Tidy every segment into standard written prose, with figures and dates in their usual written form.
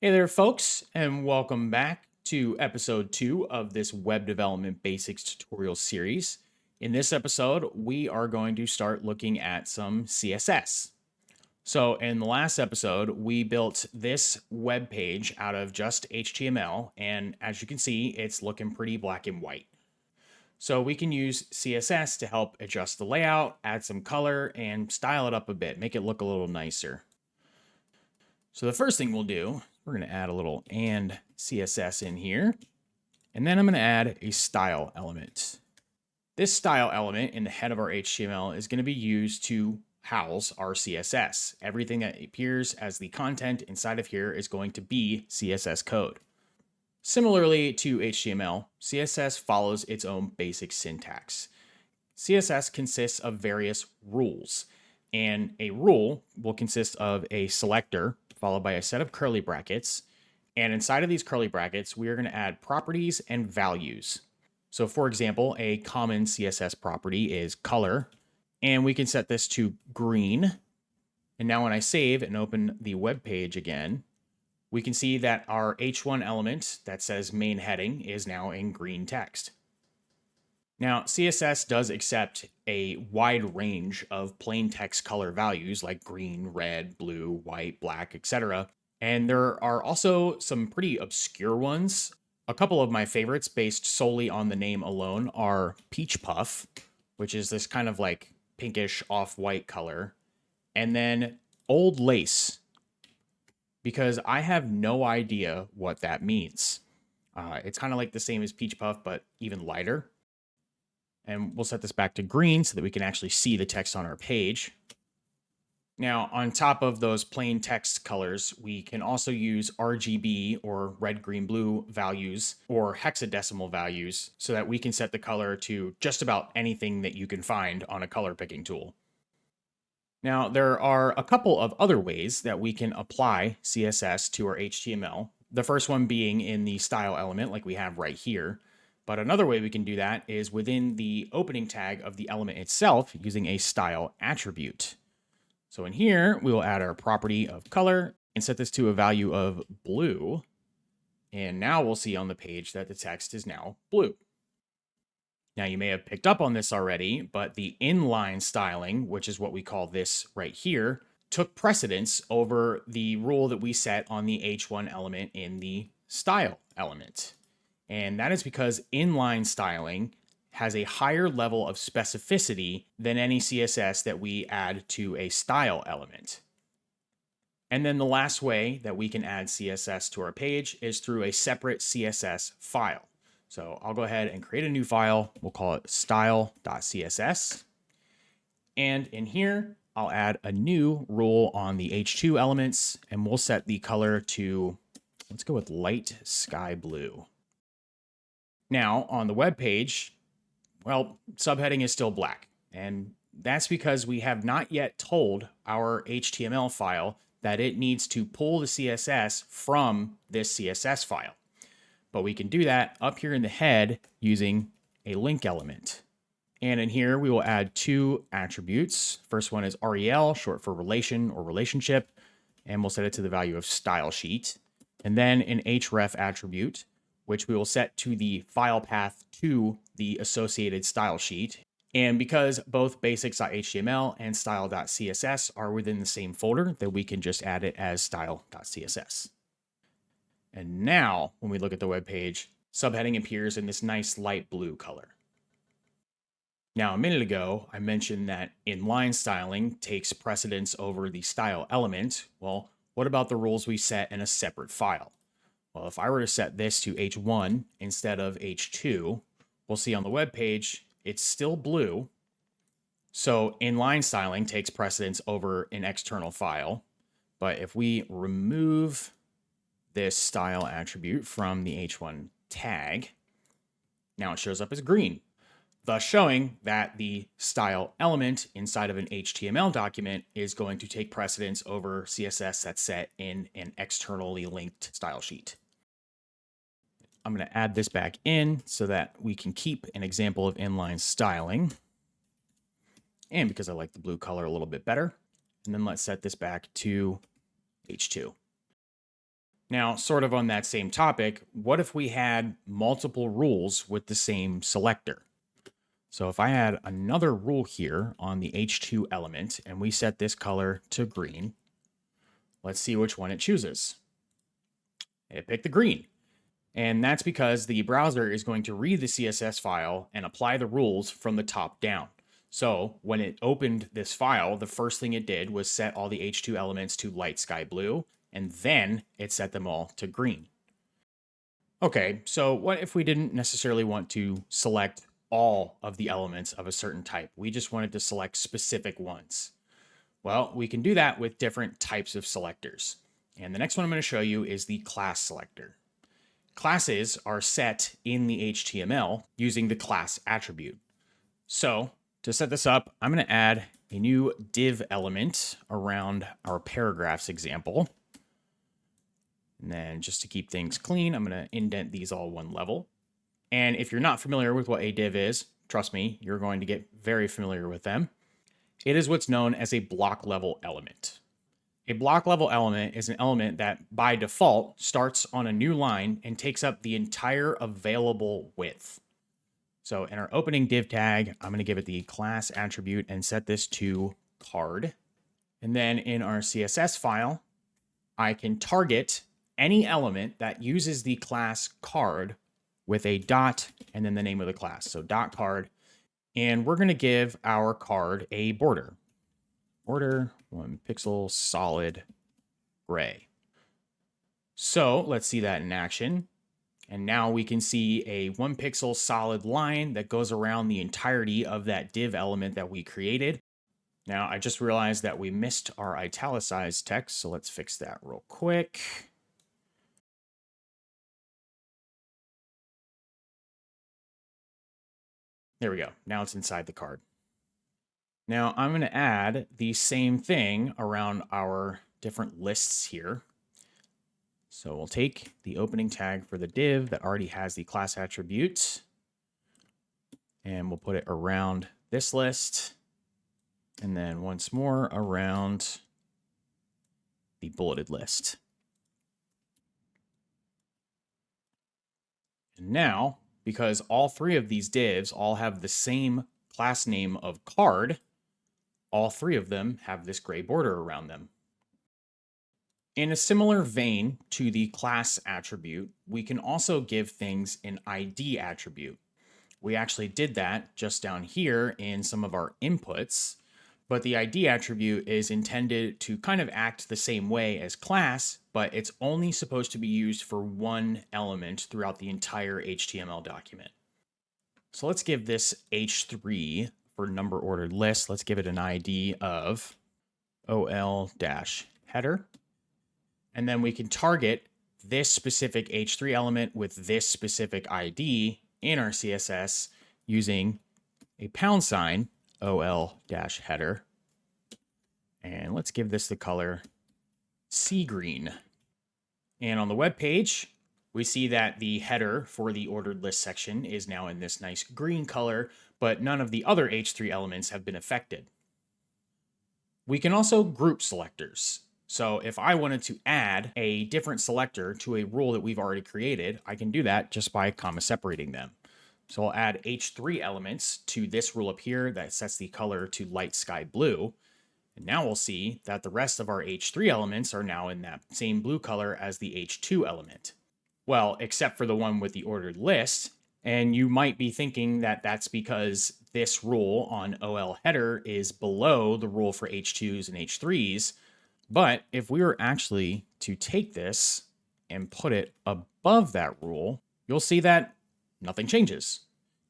Hey there, folks, and welcome back to episode 2 of this web development basics tutorial series. In this episode, we are going to start looking at some CSS. So, in the last episode, we built this web page out of just HTML, and as you can see, it's looking pretty black and white. So, we can use CSS to help adjust the layout, add some color, and style it up a bit, make it look a little nicer. So the first thing we'll do, we're going to add a little and CSS in here. And then I'm going to add a style element. This style element in the head of our HTML is going to be used to house our CSS. Everything that appears as the content inside of here is going to be CSS code. Similarly to HTML, CSS follows its own basic syntax. CSS consists of various rules, and a rule will consist of a selector followed by a set of curly brackets. And inside of these curly brackets, we are going to add properties and values. So for example, a common CSS property is color, and we can set this to green. And now when I save and open the web page again, we can see that our H1 element that says main heading is now in green text. Now, CSS does accept a wide range of plain text color values like green, red, blue, white, black, etc. And there are also some pretty obscure ones. A couple of my favorites based solely on the name alone are Peach Puff, which is this kind of like pinkish off-white color, and then Old Lace, because I have no idea what that means. It's kind of like the same as Peach Puff, but even lighter. And we'll set this back to green so that we can actually see the text on our page. Now, on top of those plain text colors, we can also use RGB or red, green, blue values or hexadecimal values so that we can set the color to just about anything that you can find on a color picking tool. Now, there are a couple of other ways that we can apply CSS to our HTML. The first one being in the style element like we have right here. But another way we can do that is within the opening tag of the element itself using a style attribute. So in here, we will add our property of color and set this to a value of blue. And now we'll see on the page that the text is now blue. Now you may have picked up on this already, but the inline styling, which is what we call this right here, took precedence over the rule that we set on the H1 element in the style element. And that is because inline styling has a higher level of specificity than any CSS that we add to a style element. And then the last way that we can add CSS to our page is through a separate CSS file. So I'll go ahead and create a new file. We'll call it style.css. And in here, I'll add a new rule on the H2 elements, and we'll set the color to, let's go with light sky blue. Now, on the web page, well, subheading is still black, and that's because we have not yet told our HTML file that it needs to pull the CSS from this CSS file. But we can do that up here in the head using a link element. And in here, we will add two attributes. First one is rel, short for relation or relationship, and we'll set it to the value of style sheet. And then an href attribute, which we will set to the file path to the associated style sheet. And because both basics.html and style.css are within the same folder, that we can just add it as style.css. And now, when we look at the web page, subheading appears in this nice light blue color. Now, a minute ago, I mentioned that inline styling takes precedence over the style element. Well, what about the rules we set in a separate file? Well, if I were to set this to H1 instead of H2, we'll see on the web page, it's still blue. So inline styling takes precedence over an external file. But if we remove this style attribute from the H1 tag, now it shows up as green, thus showing that the style element inside of an HTML document is going to take precedence over CSS that's set in an externally linked style sheet. I'm going to add this back in so that we can keep an example of inline styling. And because I like the blue color a little bit better. And then let's set this back to H2. Now, sort of on that same topic, what if we had multiple rules with the same selector? So if I add another rule here on the H2 element and we set this color to green, let's see which one it chooses. It picked the green. And that's because the browser is going to read the CSS file and apply the rules from the top down. So when it opened this file, the first thing it did was set all the H2 elements to light sky blue, and then it set them all to green. Okay, so what if we didn't necessarily want to select all of the elements of a certain type? We just wanted to select specific ones. Well, we can do that with different types of selectors. And the next one I'm going to show you is the class selector. Classes are set in the HTML using the class attribute. So to set this up, I'm going to add a new div element around our paragraphs example. And then just to keep things clean, I'm going to indent these all one level. And if you're not familiar with what a div is, trust me, you're going to get very familiar with them. It is what's known as a block level element. A block level element is an element that by default starts on a new line and takes up the entire available width. So in our opening div tag, I'm going to give it the class attribute and set this to card. And then in our CSS file, I can target any element that uses the class card with a dot and then the name of the class. So dot card. And we're going to give our card a border. Border 1 pixel solid gray. So let's see that in action. And now we can see a 1 pixel solid line that goes around the entirety of that div element that we created. Now I just realized that we missed our italicized text, so let's fix that real quick. There we go. Now it's inside the card. Now I'm going to add the same thing around our different lists here. So we'll take the opening tag for the div that already has the class attribute, and we'll put it around this list. And then once more around the bulleted list. And now, because all three of these divs all have the same class name of card, all three of them have this gray border around them. In a similar vein to the class attribute, we can also give things an ID attribute. We actually did that just down here in some of our inputs, but the ID attribute is intended to kind of act the same way as class, but it's only supposed to be used for one element throughout the entire HTML document. So let's give this H3 for number ordered list. Let's give it an ID of OL-header. And then we can target this specific H3 element with this specific ID in our CSS using a # OL-header. And let's give this the color sea green. And on the web page, we see that the header for the ordered list section is now in this nice green color, but none of the other H3 elements have been affected. We can also group selectors. So if I wanted to add a different selector to a rule that we've already created, I can do that just by comma separating them. So I'll add H3 elements to this rule up here that sets the color to light sky blue. And now we'll see that the rest of our H3 elements are now in that same blue color as the H2 element. Well, except for the one with the ordered list. And you might be thinking that that's because this rule on OL header is below the rule for H2s and H3s. But if we were actually to take this and put it above that rule, you'll see that nothing changes.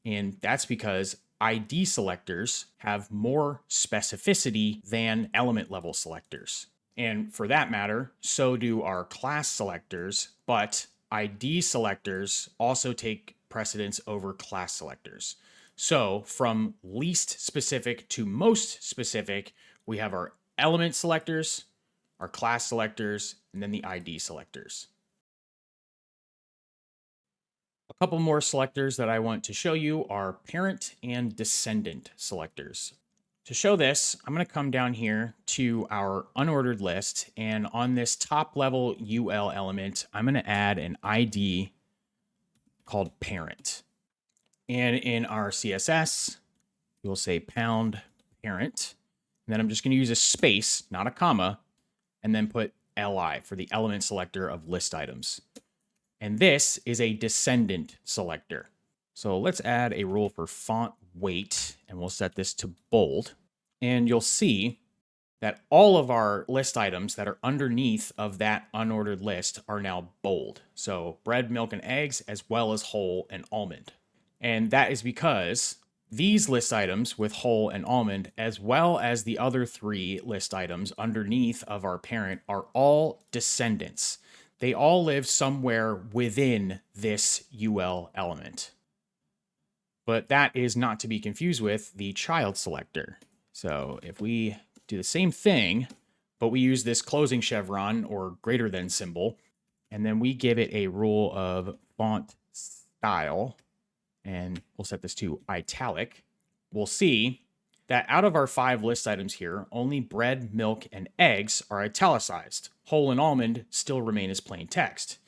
And that's because ID selectors have more specificity than element level selectors. And for that matter, so do our class selectors, but ID selectors also take precedence over class selectors. So from least specific to most specific, we have our element selectors, our class selectors, and then the ID selectors. A couple more selectors that I want to show you are parent and descendant selectors. To show this, I'm going to come down here to our unordered list, and on this top level UL element, I'm going to add an ID called parent. And in our CSS, we'll say pound parent. And then I'm just going to use a space, not a comma, and then put li for the element selector of list items. And this is a descendant selector. So let's add a rule for font weight, and we'll set this to bold. And you'll see that all of our list items that are underneath of that unordered list are now bold. So bread, milk, and eggs, as well as whole and almond. And that is because these list items with whole and almond, as well as the other 3 list items underneath of our parent, are all descendants. They all live somewhere within this UL element. But that is not to be confused with the child selector. So if we do the same thing, but we use this closing chevron or greater than symbol, and then we give it a rule of font style, and we'll set this to italic, we'll see that out of our 5 list items here, only bread, milk, and eggs are italicized. Whole and almond still remain as plain text.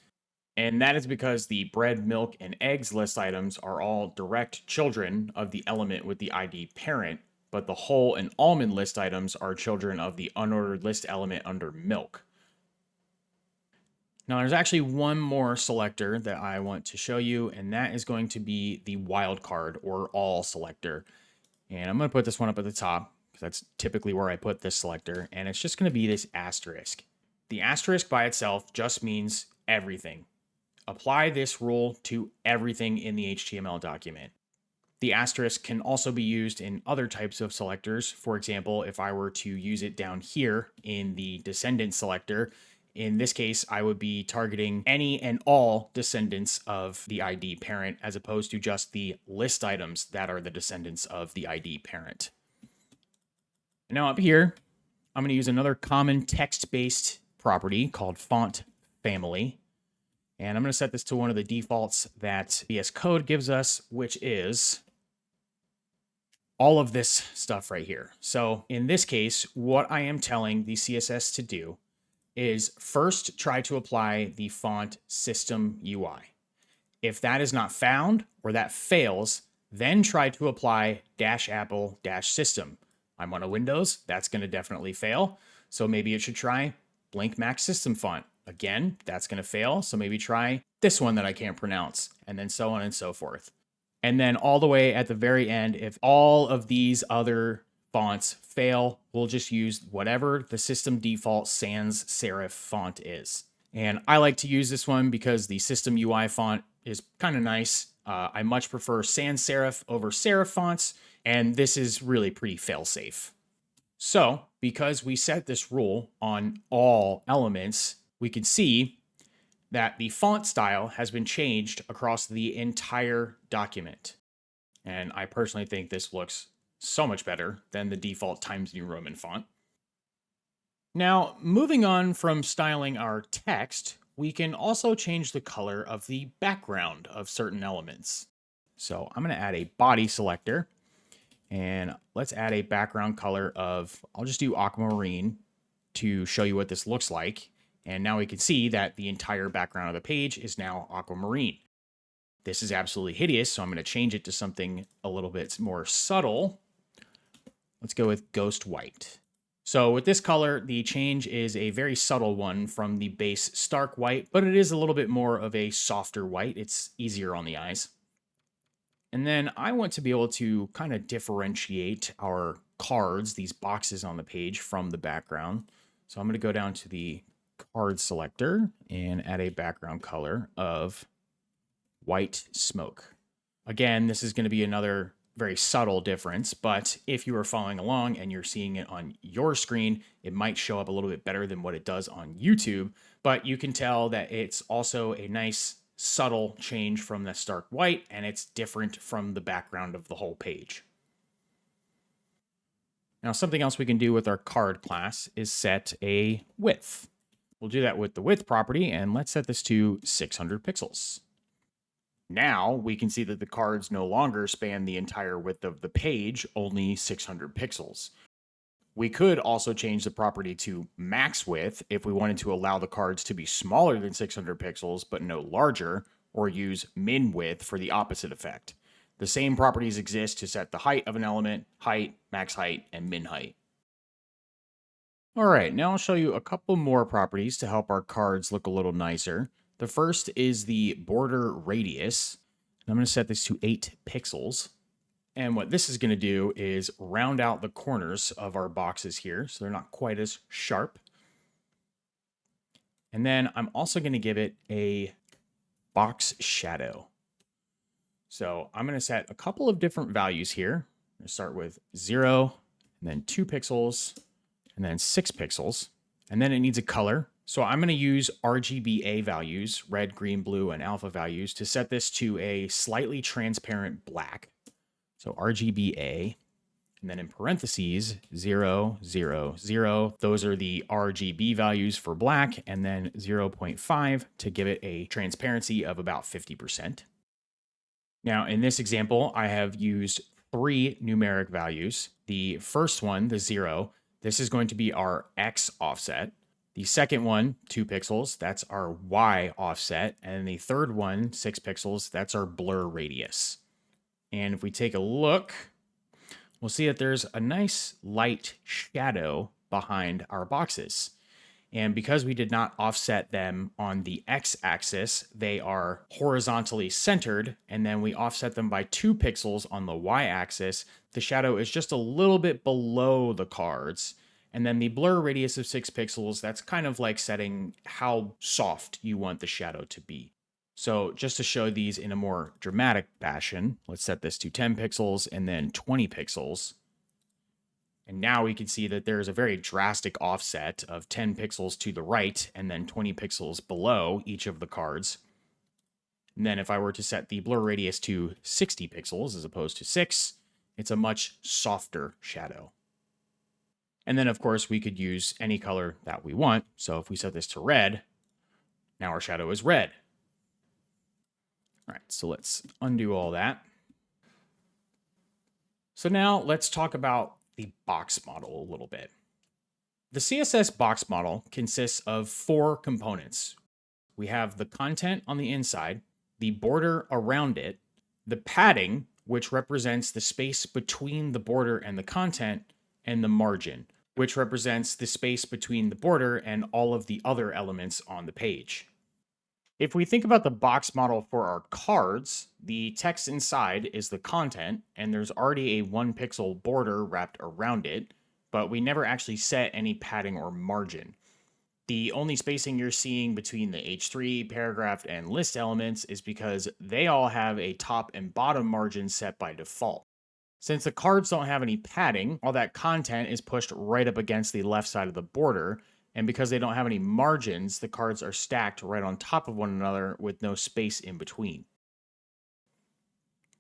And that is because the bread, milk, and eggs list items are all direct children of the element with the ID parent, but the whole and almond list items are children of the unordered list element under milk. Now there's actually one more selector that I want to show you, and that is going to be the wildcard or all selector. And I'm going to put this one up at the top because that's typically where I put this selector, and it's just going to be this asterisk. The asterisk by itself just means everything. Apply this rule to everything in the HTML document. The asterisk can also be used in other types of selectors. For example, if I were to use it down here in the descendant selector, in this case, I would be targeting any and all descendants of the ID parent as opposed to just the list items that are the descendants of the ID parent. Now up here, I'm going to use another common text-based property called font family. And I'm going to set this to one of the defaults that VS Code gives us, which is all of this stuff right here. So in this case, what I am telling the CSS to do is first try to apply the font system UI. If that is not found or that fails, then try to apply -apple -system. I'm on a Windows, that's going to definitely fail. So maybe it should try blank max system font. Again, that's going to fail. So maybe try this one that I can't pronounce, and then so on and so forth. And then all the way at the very end, if all of these other fonts fail, we'll just use whatever the system default sans serif font is. And I like to use this one because the system UI font is kind of nice. I much prefer sans serif over serif fonts, and this is really pretty fail-safe. So because we set this rule on all elements, we can see that the font style has been changed across the entire document. And I personally think this looks so much better than the default Times New Roman font. Now, moving on from styling our text, we can also change the color of the background of certain elements. So I'm going to add a body selector, and let's add a background color of, I'll just do aquamarine to show you what this looks like. And now we can see that the entire background of the page is now aquamarine. This is absolutely hideous, so I'm going to change it to something a little bit more subtle. Let's go with ghost white. So with this color, the change is a very subtle one from the base stark white, but it is a little bit more of a softer white. It's easier on the eyes. And then I want to be able to kind of differentiate our cards, these boxes on the page, from the background. So I'm going to go down to the card selector and add a background color of white smoke. Again, this is going to be another very subtle difference, but if you are following along and you're seeing it on your screen, it might show up a little bit better than what it does on YouTube, but you can tell that it's also a nice subtle change from the stark white, and it's different from the background of the whole page. Now, something else we can do with our card class is set a width. We'll do that with the width property, and let's set this to 600 pixels. Now we can see that the cards no longer span the entire width of the page, only 600 pixels. We could also change the property to max width if we wanted to allow the cards to be smaller than 600 pixels but no larger, or use min width for the opposite effect. The same properties exist to set the height of an element, height, max height, and min height. All right, now I'll show you a couple more properties to help our cards look a little nicer. The first is the border radius. I'm going to set this to 8 pixels. And what this is going to do is round out the corners of our boxes here so they're not quite as sharp. And then I'm also going to give it a box shadow. So I'm going to set a couple of different values here. I'm going to start with 0, and then 2 pixels, and then 6 pixels. And then it needs a color. So I'm going to use RGBA values, red, green, blue, and alpha values, to set this to a slightly transparent black. So RGBA, and then in parentheses, 0, 0, 0. Those are the RGB values for black, and then 0.5 to give it a transparency of about 50%. Now, in this example, I have used 3 numeric values. The first one, the 0, this is going to be our X offset. The second one, 2 pixels, that's our Y offset. And the third one, 6 pixels, that's our blur radius. And if we take a look, we'll see that there's a nice light shadow behind our boxes. And because we did not offset them on the x-axis, they are horizontally centered, and then we offset them by 2 pixels on the y-axis. The shadow is just a little bit below the cards. And then the blur radius of 6 pixels, that's kind of like setting how soft you want the shadow to be. So just to show these in a more dramatic fashion, let's set this to 10 pixels and then 20 pixels. And now we can see that there's a very drastic offset of 10 pixels to the right and then 20 pixels below each of the cards. And then if I were to set the blur radius to 60 pixels as opposed to 6, it's a much softer shadow. And then of course we could use any color that we want. So if we set this to red, now our shadow is red. All right, so let's undo all that. So now let's talk about the box model a little bit. The CSS box model consists of 4 components. We have the content on the inside, the border around it, the padding, which represents the space between the border and the content, and the margin, which represents the space between the border and all of the other elements on the page. If we think about the box model for our cards, the text inside is the content, and there's already a 1 pixel border wrapped around it, but we never actually set any padding or margin. The only spacing you're seeing between the H3, paragraph, and list elements is because they all have a top and bottom margin set by default. Since the cards don't have any padding, all that content is pushed right up against the left side of the border, and because they don't have any margins, the cards are stacked right on top of one another with no space in between.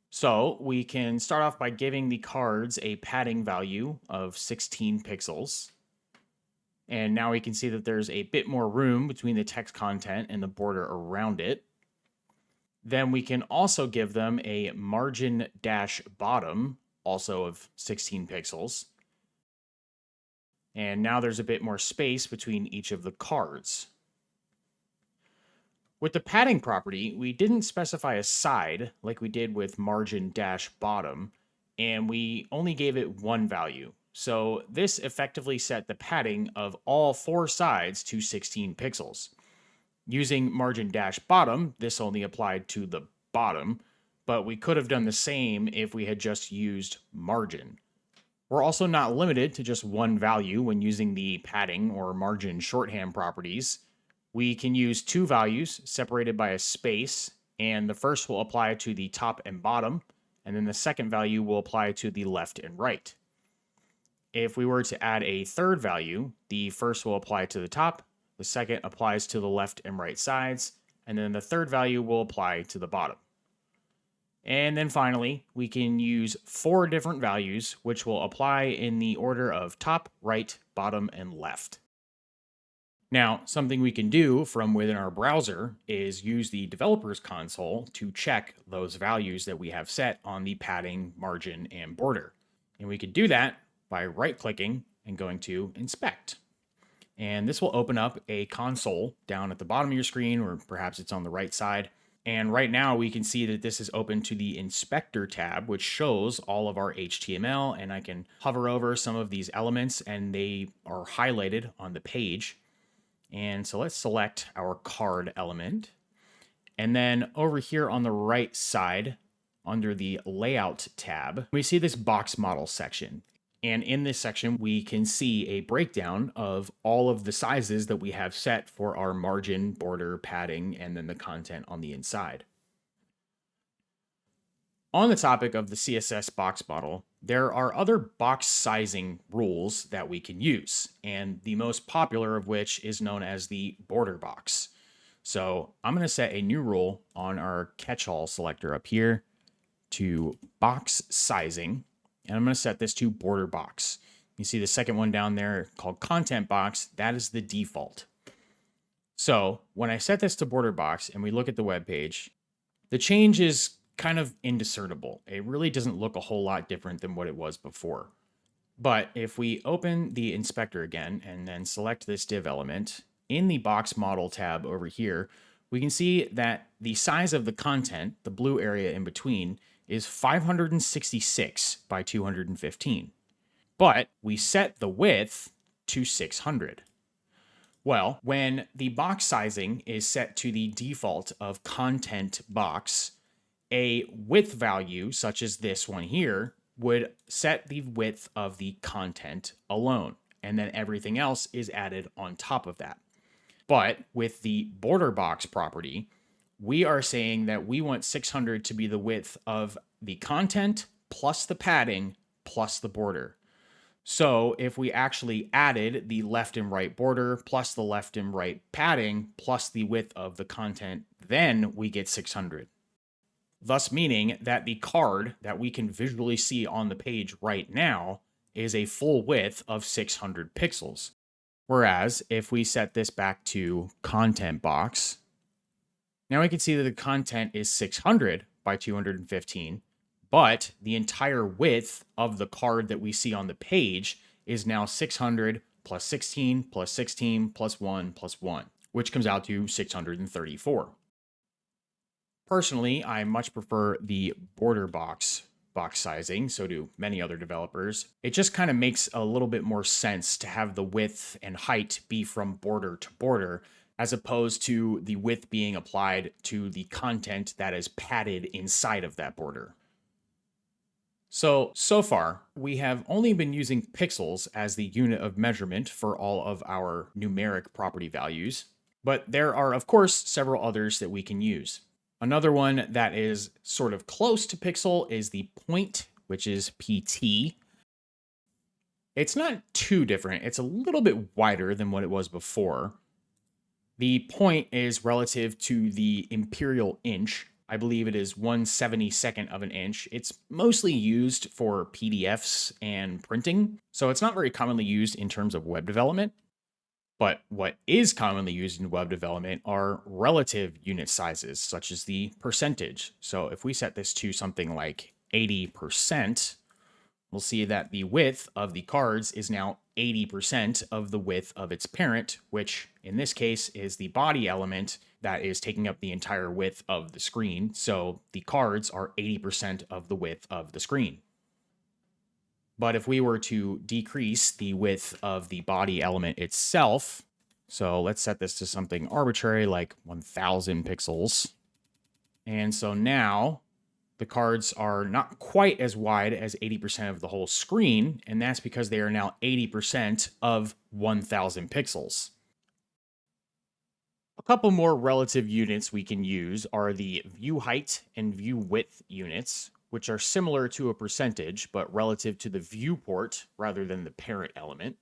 So we can start off by giving the cards a padding value of 16 pixels. And now we can see that there's a bit more room between the text content and the border around it. Then we can also give them a margin dash bottom, also of 16 pixels. And now there's a bit more space between each of the cards. With the padding property, we didn't specify a side like we did with margin dash bottom, and we only gave it 1 value. So this effectively set the padding of all 4 sides to 16 pixels. Using margin dash bottom, this only applied to the bottom, but we could have done the same if we had just used margin. We're also not limited to just 1 value when using the padding or margin shorthand properties. We can use 2 values separated by a space, and the first will apply to the top and bottom, and then the second value will apply to the left and right. If we were to add a third value, the first will apply to the top, the second applies to the left and right sides, and then the third value will apply to the bottom. And then finally, we can use 4 different values, which will apply in the order of top, right, bottom, and left. Now, something we can do from within our browser is use the developer's console to check those values that we have set on the padding, margin, and border. And we can do that by right-clicking and going to Inspect. And this will open up a console down at the bottom of your screen, or perhaps it's on the right side. And right now we can see that this is open to the Inspector tab, which shows all of our HTML, and I can hover over some of these elements and they are highlighted on the page. And so let's select our card element. And then over here on the right side, under the Layout tab, we see this box model section. And in this section, we can see a breakdown of all of the sizes that we have set for our margin, border, padding, and then the content on the inside. On the topic of the CSS box model, there are other box sizing rules that we can use, and the most popular of which is known as the border box. So I'm going to set a new rule on our catch-all selector up here to box sizing, and I'm going to set this to border box. You see the second one down there called content box. That is the default. So when I set this to border box and we look at the web page, the change is kind of indiscernible. It really doesn't look a whole lot different than what it was before. But if we open the inspector again and then select this div element, in the box model tab over here, we can see that the size of the content, the blue area in between, is 566 by 215. But we set the width to 600. Well, when the box sizing is set to the default of content box, a width value, such as this one here, would set the width of the content alone, and then everything else is added on top of that. But with the border box property, we are saying that we want 600 to be the width of the content plus the padding plus the border. So if we actually added the left and right border plus the left and right padding plus the width of the content, then we get 600. Thus meaning that the card that we can visually see on the page right now is a full width of 600 pixels. Whereas if we set this back to content box, now we can see that the content is 600 by 215, but the entire width of the card that we see on the page is now 600 plus 16 plus 16 plus 1 plus 1, which comes out to 634. Personally, I much prefer the border box sizing, so do many other developers. It just kind of makes a little bit more sense to have the width and height be from border to border, as opposed to the width being applied to the content that is padded inside of that border. So far, we have only been using pixels as the unit of measurement for all of our numeric property values, but there are, of course, several others that we can use. Another one that is sort of close to pixel is the point, which is PT. It's not too different. It's a little bit wider than what it was before. The point is relative to the imperial inch. I believe it is 1/72 of an inch. It's mostly used for PDFs and printing, so it's not very commonly used in terms of web development. But what is commonly used in web development are relative unit sizes, such as the percentage. So if we set this to something like 80%, we'll see that the width of the cards is now 80% of the width of its parent, which in this case is the body element that is taking up the entire width of the screen. So the cards are 80% of the width of the screen. But if we were to decrease the width of the body element itself, so let's set this to something arbitrary like 1000 pixels. And so now the cards are not quite as wide as 80% of the whole screen, and that's because they are now 80% of 1000 pixels. A couple more relative units we can use are the view height and view width units, which are similar to a percentage, but relative to the viewport rather than the parent element.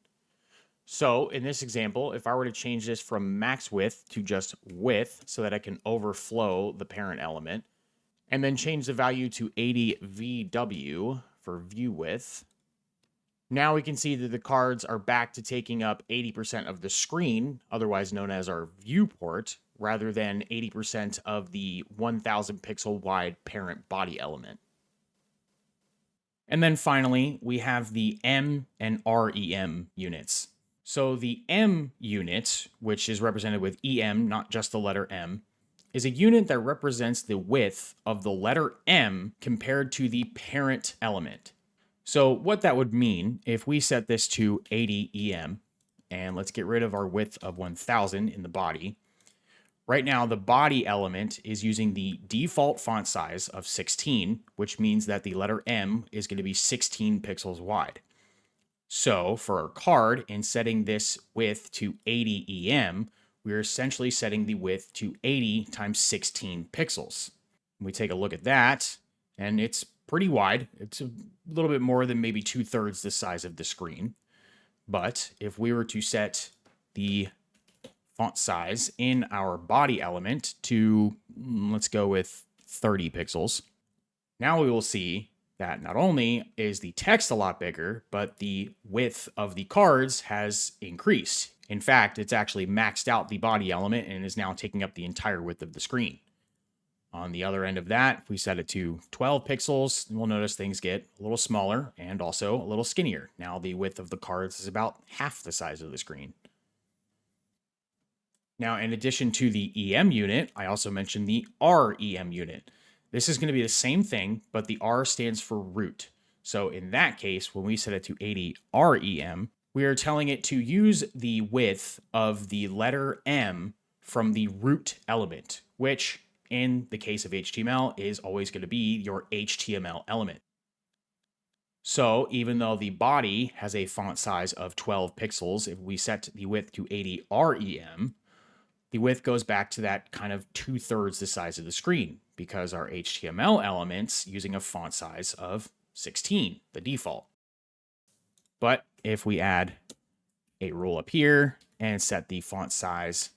So in this example, if I were to change this from max width to just width so that I can overflow the parent element, and then change the value to 80 VW for view width, Now we can see that the cards are back to taking up 80% of the screen, otherwise known as our viewport, rather than 80% of the 1000 pixel wide parent body element. And then finally, we have the M and REM units. So the M unit, which is represented with EM, not just the letter M, is a unit that represents the width of the letter M compared to the parent element. So what that would mean, if we set this to 80 EM, and let's get rid of our width of 1000 in the body. Right now, the body element is using the default font size of 16, which means that the letter M is going to be 16 pixels wide. So for our card, in setting this width to 80 EM, we're essentially setting the width to 80 times 16 pixels. We take a look at that, and it's pretty wide. It's a little bit more than maybe 2/3 the size of the screen. But if we were to set the font size in our body element to, let's go with 30 pixels, now we will see that not only is the text a lot bigger, but the width of the cards has increased. In fact, it's actually maxed out the body element and is now taking up the entire width of the screen. On the other end of that, if we set it to 12 pixels, we'll notice things get a little smaller and also a little skinnier. Now the width of the cards is about half the size of the screen. Now, in addition to the EM unit, I also mentioned the REM unit. This is going to be the same thing, but the R stands for root. So in that case, when we set it to 80 REM, we are telling it to use the width of the letter M from the root element, which in the case of HTML is always going to be your HTML element. So even though the body has a font size of 12 pixels, if we set the width to 80 REM, the width goes back to that kind of 2/3 the size of the screen because our HTML element's using a font size of 16, the default. But if we add a rule up here and set the font size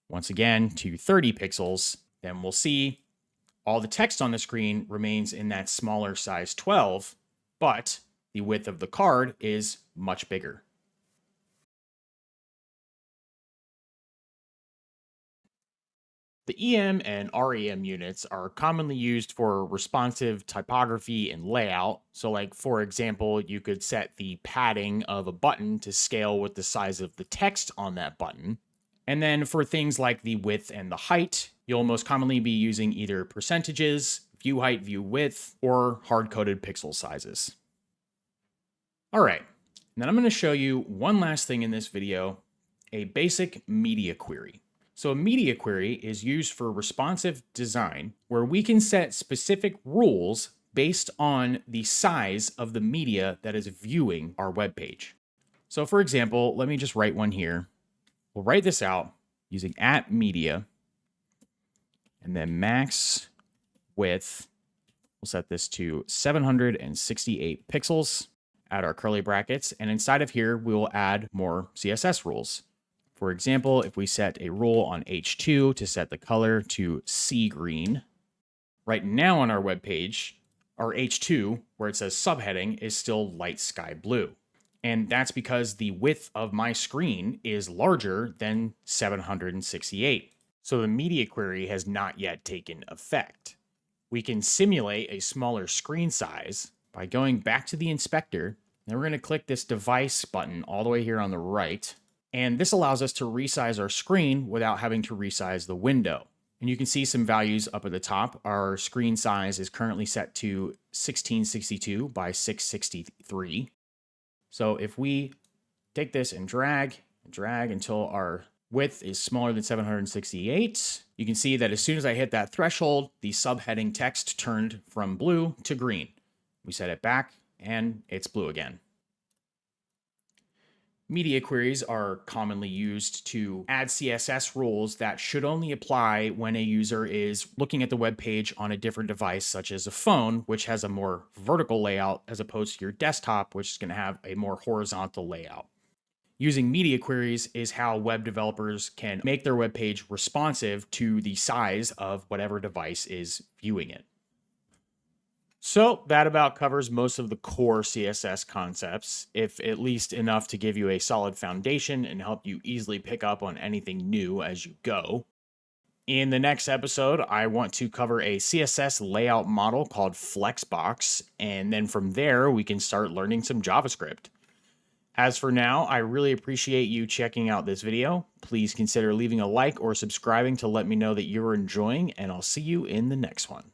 once again to 30 pixels, then we'll see all the text on the screen remains in that smaller size 12, but the width of the card is much bigger. The EM and REM units are commonly used for responsive typography and layout. So like, for example, you could set the padding of a button to scale with the size of the text on that button. And then for things like the width and the height, you'll most commonly be using either percentages, view height, view width, or hard-coded pixel sizes. All right, and then I'm going to show you one last thing in this video, a basic media query. So a media query is used for responsive design where we can set specific rules based on the size of the media that is viewing our web page. So for example, let me just write one here. We'll write this out using @media and then max width. We'll set this to 768 pixels, add our curly brackets, and inside of here, we will add more CSS rules. For example, if we set a rule on H2 to set the color to sea green, right now on our web page, our H2, where it says subheading, is still light sky blue. And that's because the width of my screen is larger than 768. So the media query has not yet taken effect. We can simulate a smaller screen size by going back to the inspector. Then we're going to click this device button all the way here on the right. And this allows us to resize our screen without having to resize the window. And you can see some values up at the top. Our screen size is currently set to 1662 by 663. So if we take this and drag until our width is smaller than 768, you can see that as soon as I hit that threshold, the subheading text turned from blue to green. We set it back and it's blue again. Media queries are commonly used to add CSS rules that should only apply when a user is looking at the web page on a different device, such as a phone, which has a more vertical layout, as opposed to your desktop, which is going to have a more horizontal layout. Using media queries is how web developers can make their web page responsive to the size of whatever device is viewing it. So that about covers most of the core CSS concepts, if at least enough to give you a solid foundation and help you easily pick up on anything new as you go. In the next episode, I want to cover a CSS layout model called Flexbox, and then from there, we can start learning some JavaScript. As for now, I really appreciate you checking out this video. Please consider leaving a like or subscribing to let me know that you're enjoying, and I'll see you in the next one.